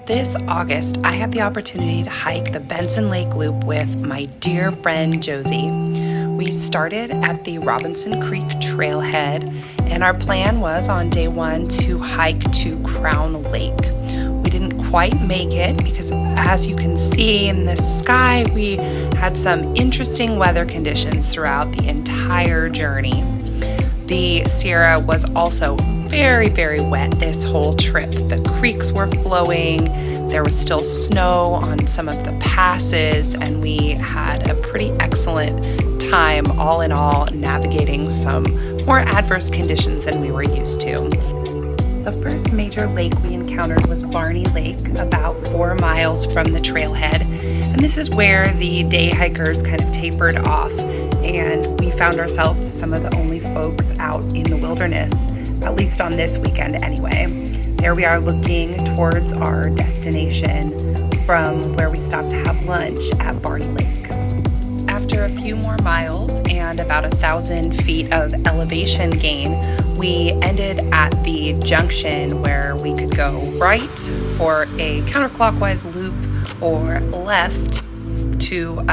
This August, I had the opportunity to hike the Benson Lake Loop with my dear friend Josie. We started at the Robinson Creek trailhead, and our plan was on day one to hike to Crown Lake. We didn't quite make it because, as you can see in the sky, we had some interesting weather conditions throughout the entire journey. The Sierra was also very, very wet this whole trip. The creeks were flowing, there was still snow on some of the passes, and we had a pretty excellent time, all in all, navigating some more adverse conditions than we were used to. The first major lake we encountered was Barney Lake, about 4 miles from the trailhead, and this is where the day hikers kind of tapered off, and we found ourselves some of the only folks out in the wilderness, at least on this weekend anyway. There we are looking towards our destination from where we stopped to have lunch at Barney Lake. After a few more miles and about 1,000 feet of elevation gain, we ended at the junction where we could go right for a counterclockwise loop or left to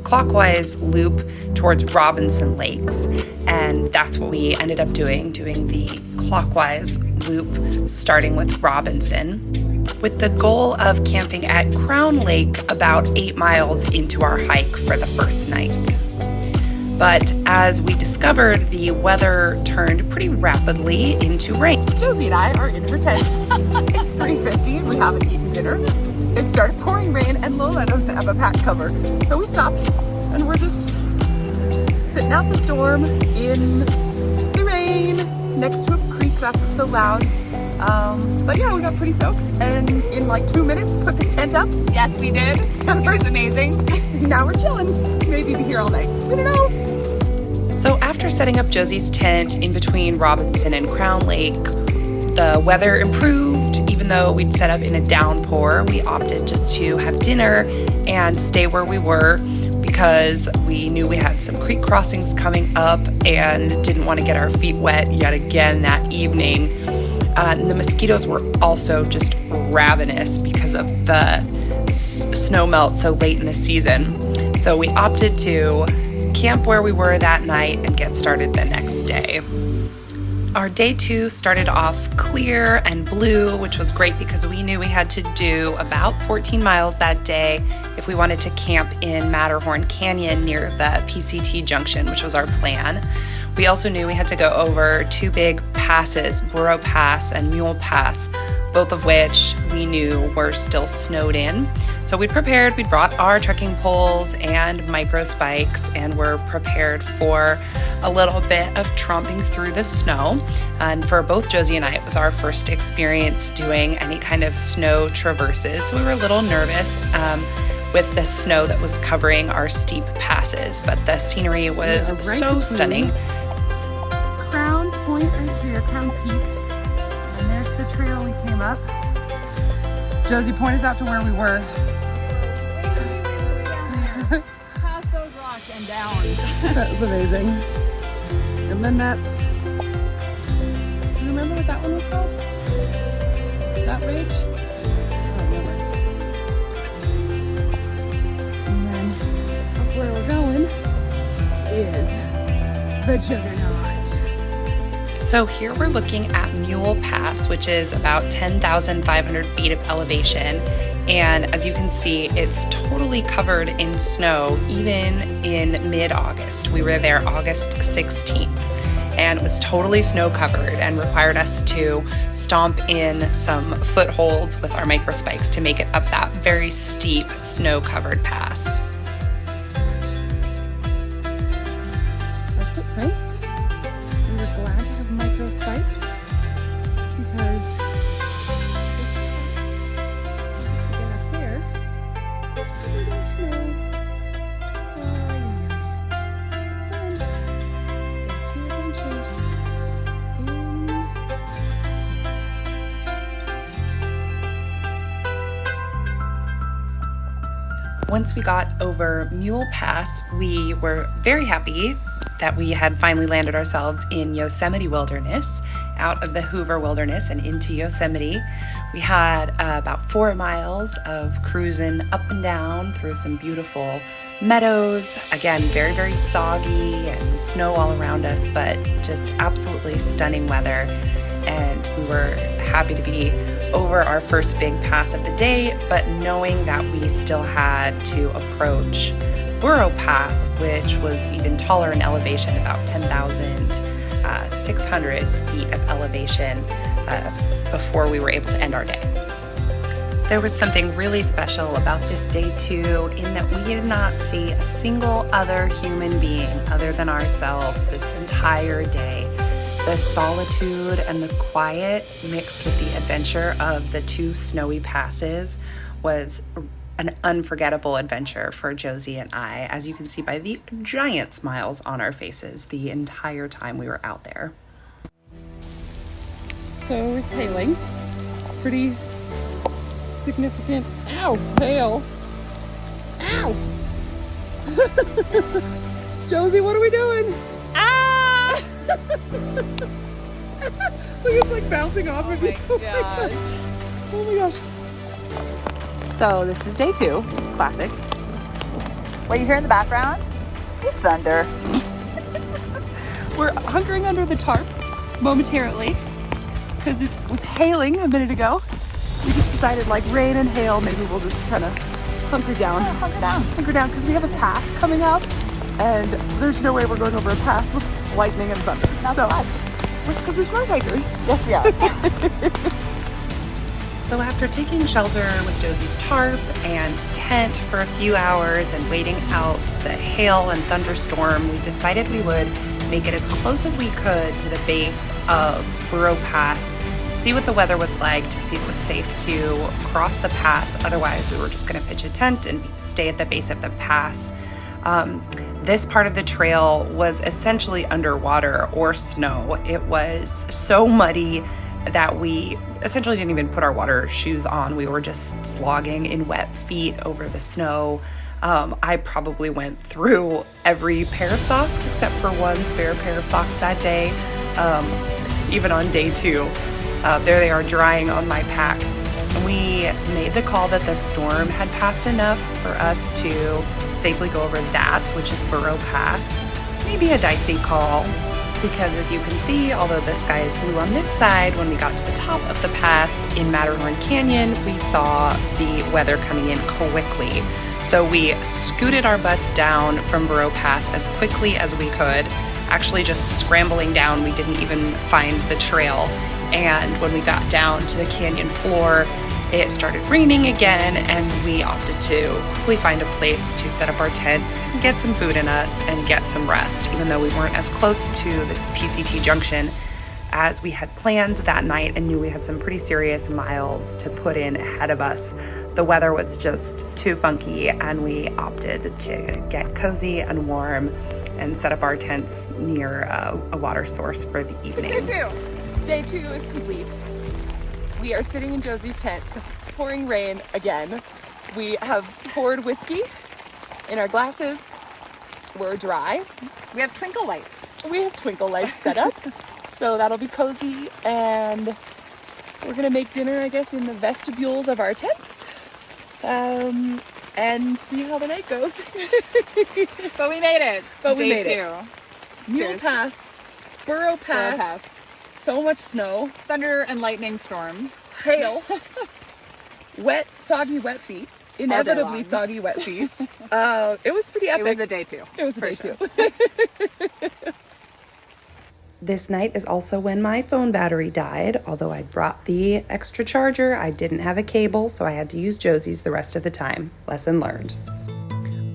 clockwise loop towards Robinson Lakes. And that's what we ended up doing the clockwise loop starting with Robinson, with the goal of camping at Crown Lake about 8 miles into our hike for the first night. But as we discovered, the weather turned pretty rapidly into rain. Josie and I are in her tent. It's 3:50, we haven't eaten dinner. It started pouring rain and Lola doesn't have a pack cover. So we stopped and we're just sitting out the storm in the rain next to a creek. That's what's so loud. But yeah, we got pretty soaked and in like 2 minutes put this tent up. Yes, we did. It was amazing. Now we're chilling. Maybe be here all night. We don't know. So after setting up Josie's tent in between Robinson and Crown Lake, the weather improved. Even though we'd set up in a downpour, we opted just to have dinner and stay where we were because we knew we had some creek crossings coming up and didn't want to get our feet wet yet again that evening. The mosquitoes were also just ravenous because of the snow melt so late in the season. So we opted to camp where we were that night and get started the next day. Our day 2 started off clear and blue, which was great because we knew we had to do about 14 miles that day if we wanted to camp in Matterhorn Canyon near the PCT junction, which was our plan. We also knew we had to go over 2 big passes, Burro Pass and Mule Pass, both of which we knew were still snowed in. So we'd prepared, we'd brought our trekking poles and micro spikes, and we're prepared for a little bit of tromping through the snow. And for both Josie and I, it was our first experience doing any kind of snow traverses. So we were a little nervous with the snow that was covering our steep passes, but the scenery was so stunning. Crown Point right here, Crown Peak. And there's the trail we came up. Josie, point us out to where we were. Past those rocks and down. That was amazing. And then that's, do you remember what that one was called? That ridge? I don't remember. And then up where we're going is the Juggernaut. So here we're looking at Mule Pass, which is about 10,500 feet of elevation. And as you can see, it's totally covered in snow, even in mid-August. We were there August 16th, and it was totally snow covered and required us to stomp in some footholds with our micro spikes to make it up that very steep snow-covered pass. Our footprints. We were glad to have micro spikes because to get up there, it's pretty much snow. It's fun. Day 2 adventures in Once we got over Mule Pass, we were very happy that we had finally landed ourselves in Yosemite Wilderness, out of the Hoover Wilderness and into Yosemite. We had about 4 miles of cruising up and down through some beautiful meadows. Again, very, very soggy and snow all around us, but just absolutely stunning weather. And we were happy to be over our first big pass of the day, but knowing that we still had to approach Burro Pass, which was even taller in elevation, about 10,600 feet of elevation before we were able to end our day. There was something really special about this day too, in that we did not see a single other human being other than ourselves this entire day. The solitude and the quiet mixed with the adventure of the 2 snowy passes was an unforgettable adventure for Josie and I, as you can see by the giant smiles on our faces the entire time we were out there. So it's hailing. Pretty significant. Ow, hail. Ow. Josie, what are we doing? Ah! Look, it's like bouncing off of you. Gosh. Oh my gosh. So this is day 2, classic. What you hear in the background is thunder. We're hunkering under the tarp momentarily because it was hailing a minute ago. We just decided, like, rain and hail, maybe we'll just kind of hunker down. Yeah, hunker down Because we have a pass coming up, and there's no way we're going over a pass with lightning and thunder. Not so much. Because we're smart hikers. Yes, we are. So after taking shelter with Josie's tarp and tent for a few hours and waiting out the hail and thunderstorm, we decided we would make it as close as we could to the base of Burro Pass, see what the weather was like, to see if it was safe to cross the pass. Otherwise, we were just going to pitch a tent and stay at the base of the pass. This part of the trail was essentially underwater or snow. It was so muddy that we essentially didn't even put our water shoes on. We were just slogging in wet feet over the snow. I probably went through every pair of socks except for one spare pair of socks that day. Even on day 2, there they are drying on my pack. We made the call that the storm had passed enough for us to safely go over that, which is Burro Pass. Maybe a dicey call, because as you can see, although the sky is blue on this side, when we got to the top of the pass in Matterhorn Canyon, we saw the weather coming in quickly. So we scooted our butts down from Burro Pass as quickly as we could, actually just scrambling down. We didn't even find the trail. And when we got down to the canyon floor, it started raining again, and we opted to quickly find a place to set up our tents, get some food in us, and get some rest, even though we weren't as close to the PCT junction as we had planned that night and knew we had some pretty serious miles to put in ahead of us. The weather was just too funky, and we opted to get cozy and warm and set up our tents near a water source for the evening. Day 2 is complete. We are sitting in Josie's tent because it's pouring rain again. We have poured whiskey in our glasses. We're dry. We have twinkle lights. We have twinkle lights set up, so that'll be cozy. And we're gonna make dinner, I guess, in the vestibules of our tents, and see how the night goes. But we made it. Day 2. Mule Cheers. Pass, Burro Pass. Burro Pass. So much snow, Thunder and lightning storm. hail, wet, soggy, wet feet. Inevitably long. soggy, wet feet. It was pretty epic. It was a day 2. It was a for day sure. 2. This night is also when my phone battery died. Although I brought the extra charger, I didn't have a cable, so I had to use Josie's the rest of the time. Lesson learned.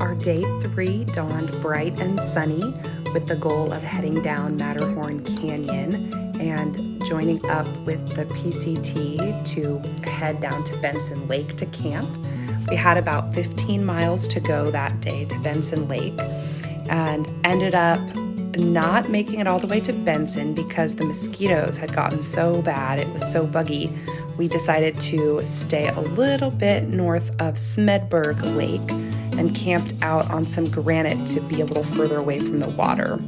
Our day 3 dawned bright and sunny with the goal of heading down Matterhorn Canyon and joining up with the PCT to head down to Benson Lake to camp. We had about 15 miles to go that day to Benson Lake and ended up not making it all the way to Benson because the mosquitoes had gotten so bad. It was so buggy. We decided to stay a little bit north of Smedberg Lake and camped out on some granite to be a little further away from the water.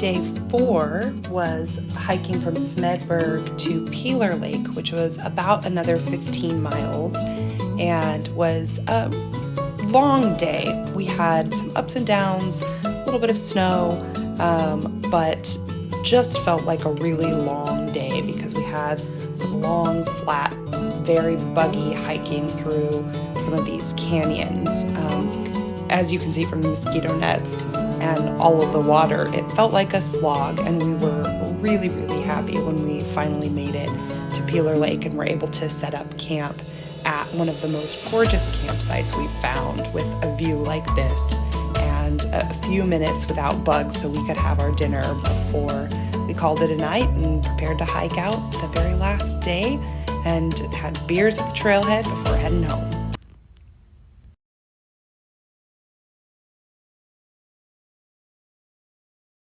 Day 4 was hiking from Smedberg to Peeler Lake, which was about another 15 miles and was a long day. We had some ups and downs, a little bit of snow, but just felt like a really long day because we had some long, flat, very buggy hiking through some of these canyons. As you can see from the mosquito nets and all of the water, it felt like a slog, and we were really, really happy when we finally made it to Peeler Lake and were able to set up camp at one of the most gorgeous campsites we've found, with a view like this and a few minutes without bugs so we could have our dinner before we called it a night and prepared to hike out the very last day and had beers at the trailhead before heading home.